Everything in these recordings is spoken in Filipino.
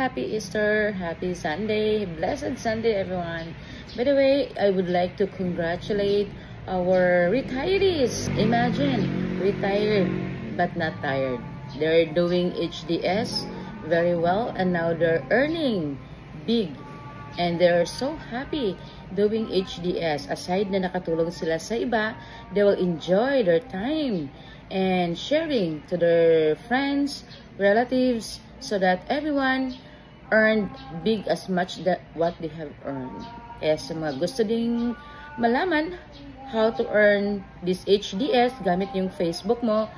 happy Easter, happy Sunday, blessed Sunday, everyone. By the way, I would like to congratulate our retirees. Imagine, retired but not tired. They're doing HDS very well and now they're earning big. And they're so happy doing HDS. Aside na nakatulong sila sa iba, they will enjoy their time and sharing to their friends, relatives, so that everyone earned big as much that what they have earned. Kaya sa mga gusto ding malaman how to earn this HDS gamit yung Facebook mo,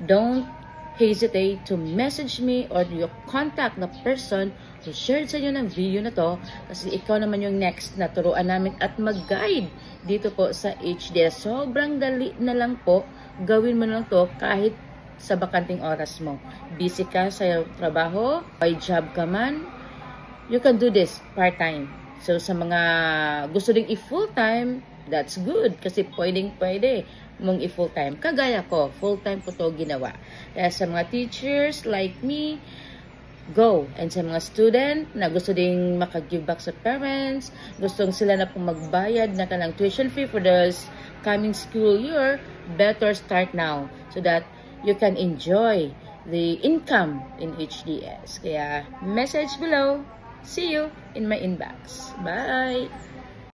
don't hesitate to message me or you contact the person who shared sa inyo ng video na to kasi ikaw naman yung next na turuan namin at mag-guide dito po sa HDS. Sobrang dali na lang po. Gawin mo lang to kahit sa bakanting oras mo. Busy ka sa trabaho, may job ka man, you can do this part-time. So sa mga gusto ding i-full-time, that's good kasi pwedeng-pwede mong i-full-time. Kagaya ko, full-time ko to ginawa. Kaya sa mga teachers like me, go. And sa mga student na gusto ding maka-give back sa parents, gustong sila na pong magbayad na kanang tuition fee for the coming school year, better start now so that you can enjoy the income in HDS. Kaya message below. See you in my inbox. Bye!